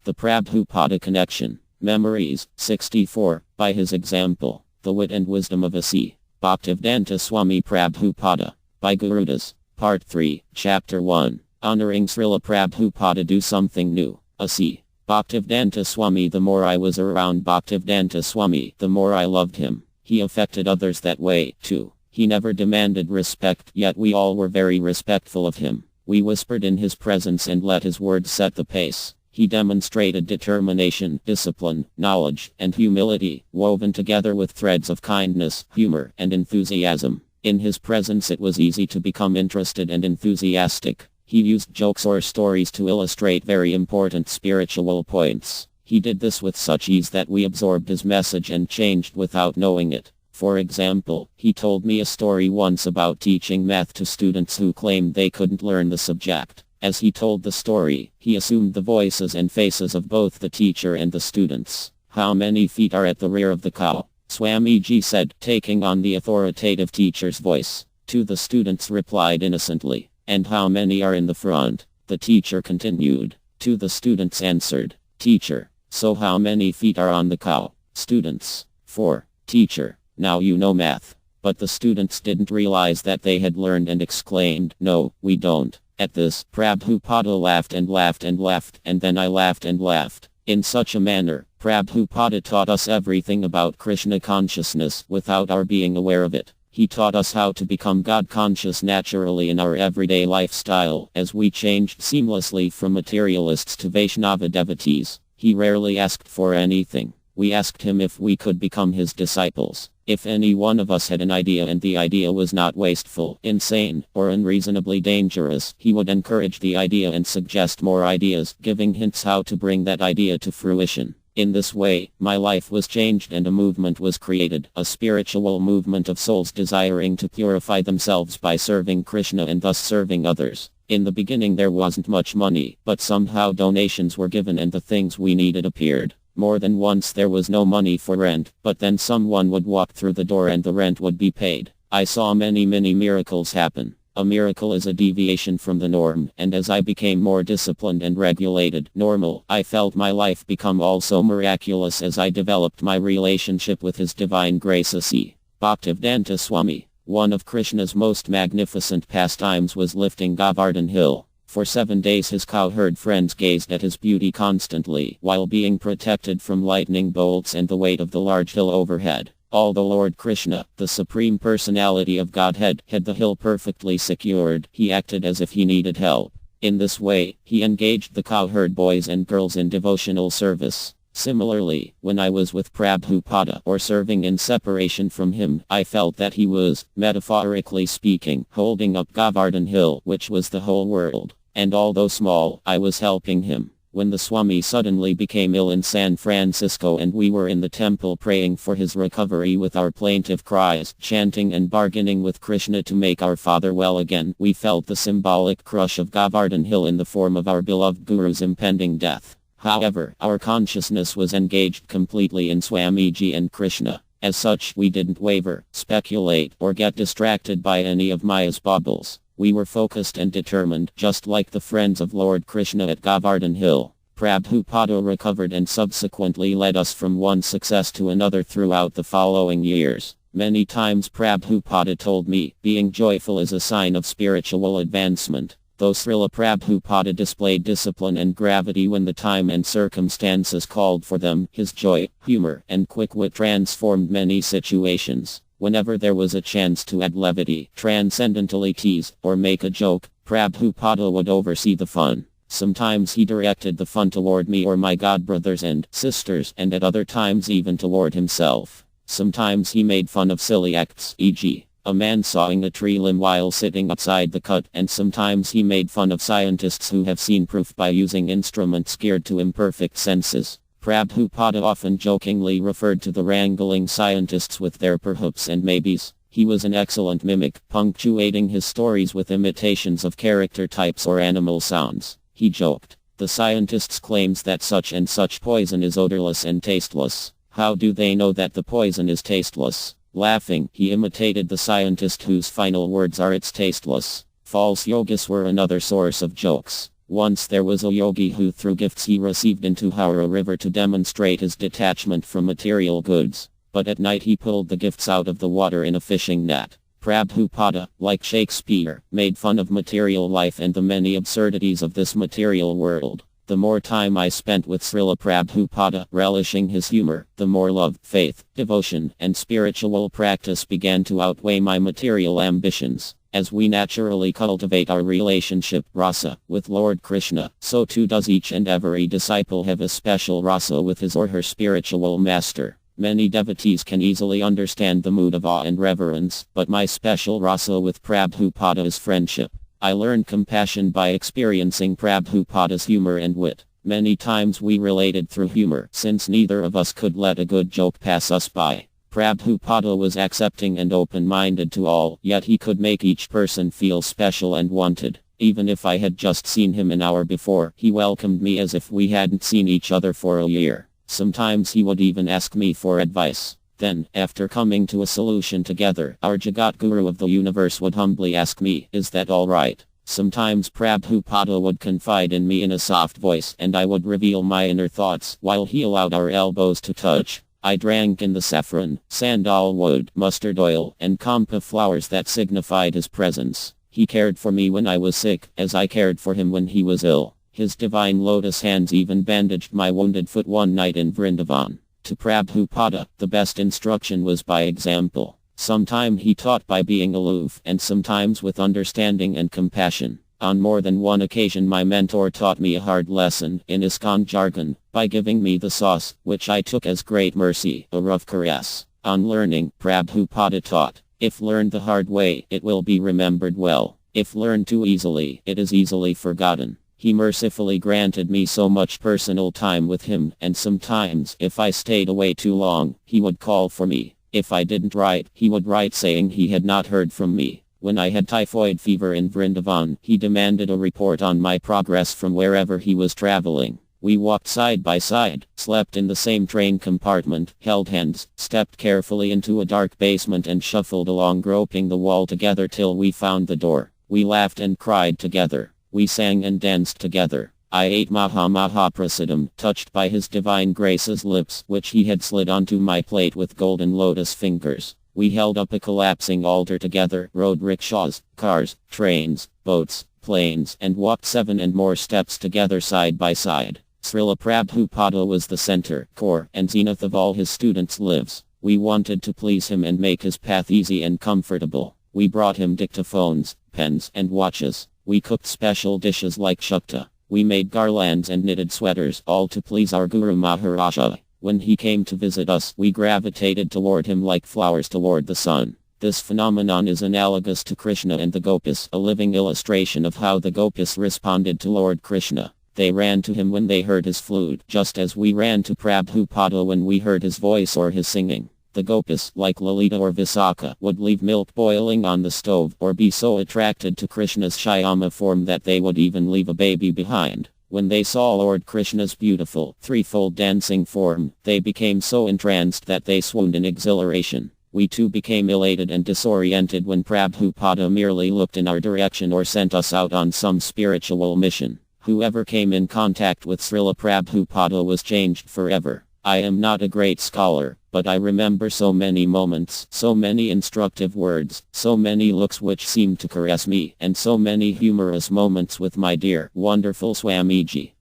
The Prabhupada Connection. Memories. 64. By his example. The wit and wisdom of a C. Bhaktivedanta Swami Prabhupada. By Gurudas. Part 3, Chapter 1. Honoring Srila Prabhupada. Do something new. A C. Bhaktivedanta Swami. The more I was around Bhaktivedanta Swami, the more I loved him. He affected others that way, too. He never demanded respect, yet we all were very respectful of him. We whispered in his presence and let his words set the pace. He demonstrated determination, discipline, knowledge, and humility, woven together with threads of kindness, humor, and enthusiasm. In his presence it was easy to become interested and enthusiastic. He used jokes or stories to illustrate very important spiritual points. He did this with such ease that we absorbed his message and changed without knowing it. For example, he told me a story once about teaching math to students who claimed they couldn't learn the subject. As he told the story, he assumed the voices and faces of both the teacher and the students. How many feet are at the rear of the cow? Swamiji said, taking on the authoritative teacher's voice. To the students replied innocently. And how many are in the front? The teacher continued. To the students answered. Teacher. So how many feet are on the cow? Students. 4. Teacher. Now you know math. But the students didn't realize that they had learned and exclaimed, no, we don't. At this, Prabhupada laughed and laughed and laughed, and then I laughed and laughed. In such a manner, Prabhupada taught us everything about Krishna consciousness without our being aware of it. He taught us how to become God conscious naturally in our everyday lifestyle, as we changed seamlessly from materialists to Vaishnava devotees. He rarely asked for anything. We asked him if we could become his disciples. If any one of us had an idea and the idea was not wasteful, insane, or unreasonably dangerous, he would encourage the idea and suggest more ideas, giving hints how to bring that idea to fruition. In this way, my life was changed and a movement was created, a spiritual movement of souls desiring to purify themselves by serving Krishna and thus serving others. In the beginning there wasn't much money, but somehow donations were given and the things we needed appeared. More than once there was no money for rent, but then someone would walk through the door and the rent would be paid. I saw many miracles happen. A miracle is a deviation from the norm, and as I became more disciplined and regulated, normal, I felt my life become also miraculous as I developed my relationship with His Divine Grace A.C. Bhaktivedanta Swami. One of Krishna's most magnificent pastimes was lifting Govardhan Hill. For 7 days his cowherd friends gazed at his beauty constantly, while being protected from lightning bolts and the weight of the large hill overhead. Although Lord Krishna, the Supreme Personality of Godhead, had the hill perfectly secured, he acted as if he needed help. In this way, he engaged the cowherd boys and girls in devotional service. Similarly, when I was with Prabhupada or serving in separation from him, I felt that he was, metaphorically speaking, holding up Govardhan Hill, which was the whole world. And although small, I was helping him. When the Swami suddenly became ill in San Francisco and we were in the temple praying for his recovery with our plaintive cries, chanting and bargaining with Krishna to make our father well again, we felt the symbolic crush of Govardhan Hill in the form of our beloved Guru's impending death. However, our consciousness was engaged completely in Swamiji and Krishna. As such, we didn't waver, speculate, or get distracted by any of Maya's baubles. We were focused and determined, just like the friends of Lord Krishna at Govardhan Hill. Prabhupada recovered and subsequently led us from one success to another throughout the following years. Many times Prabhupada told me, being joyful is a sign of spiritual advancement. Though Srila Prabhupada displayed discipline and gravity when the time and circumstances called for them, his joy, humor, and quick wit transformed many situations. Whenever there was a chance to add levity, transcendentally tease, or make a joke, Prabhupada would oversee the fun. Sometimes he directed the fun toward me or my godbrothers and sisters, and at other times even toward himself. Sometimes he made fun of silly acts, e.g., a man sawing a tree limb while sitting outside the cut, and sometimes he made fun of scientists who have seen proof by using instruments geared to imperfect senses. Prabhupada often jokingly referred to the wrangling scientists with their perhaps and maybes. He was an excellent mimic, punctuating his stories with imitations of character types or animal sounds. He joked, "The scientists claims that such and such poison is odorless and tasteless. How do they know that the poison is tasteless?" Laughing, he imitated the scientist whose final words are "it's tasteless." False yogis were another source of jokes. Once there was a yogi who threw gifts he received into Howrah River to demonstrate his detachment from material goods. But at night he pulled the gifts out of the water in a fishing net. Prabhupada, like Shakespeare, made fun of material life and the many absurdities of this material world. The more time I spent with Srila Prabhupada, relishing his humor, the more love, faith, devotion, and spiritual practice began to outweigh my material ambitions. As we naturally cultivate our relationship, rasa, with Lord Krishna, so too does each and every disciple have a special rasa with his or her spiritual master. Many devotees can easily understand the mood of awe and reverence, but my special rasa with Prabhupada is friendship. I learned compassion by experiencing Prabhupada's humor and wit. Many times we related through humor, since neither of us could let a good joke pass us by. Prabhupada was accepting and open-minded to all, yet he could make each person feel special and wanted. Even if I had just seen him an hour before, he welcomed me as if we hadn't seen each other for a year. Sometimes he would even ask me for advice. Then, after coming to a solution together, our Jagat Guru of the universe would humbly ask me, "Is that all right?" Sometimes Prabhupada would confide in me in a soft voice and I would reveal my inner thoughts, while he allowed our elbows to touch. I drank in the saffron, sandalwood, mustard oil, and kampa flowers that signified his presence. He cared for me when I was sick, as I cared for him when he was ill. His divine lotus hands even bandaged my wounded foot one night in Vrindavan. To Prabhupada, the best instruction was by example. Sometimes he taught by being aloof, and sometimes with understanding and compassion. On more than one occasion my mentor taught me a hard lesson, in ISKCON jargon, by giving me the sauce, which I took as great mercy, a rough caress. On learning, Prabhupada taught, if learned the hard way, it will be remembered well. If learned too easily, it is easily forgotten. He mercifully granted me so much personal time with him, and sometimes, if I stayed away too long, he would call for me. If I didn't write, he would write saying he had not heard from me. When I had typhoid fever in Vrindavan, he demanded a report on my progress from wherever he was traveling. We walked side by side, slept in the same train compartment, held hands, stepped carefully into a dark basement and shuffled along groping the wall together till we found the door. We laughed and cried together. We sang and danced together. I ate Mahaprasadam, touched by his divine grace's lips, which he had slid onto my plate with golden lotus fingers. We held up a collapsing altar together, rode rickshaws, cars, trains, boats, planes, and walked 7 and more steps together side by side. Srila Prabhupada was the center, core, and zenith of all his students' lives. We wanted to please him and make his path easy and comfortable. We brought him dictaphones, pens, and watches. We cooked special dishes like shukta. We made garlands and knitted sweaters, all to please our Guru Maharaja. When he came to visit us, we gravitated toward him like flowers toward the sun. This phenomenon is analogous to Krishna and the Gopis, a living illustration of how the Gopis responded to Lord Krishna. They ran to him when they heard his flute, just as we ran to Prabhupada when we heard his voice or his singing. The Gopis, like Lalita or Visakha, would leave milk boiling on the stove or be so attracted to Krishna's Shyama form that they would even leave a baby behind. When they saw Lord Krishna's beautiful, threefold dancing form, they became so entranced that they swooned in exhilaration. We too became elated and disoriented when Prabhupada merely looked in our direction or sent us out on some spiritual mission. Whoever came in contact with Srila Prabhupada was changed forever. I am not a great scholar, but I remember so many moments, so many instructive words, so many looks which seemed to caress me, and so many humorous moments with my dear, wonderful Swamiji.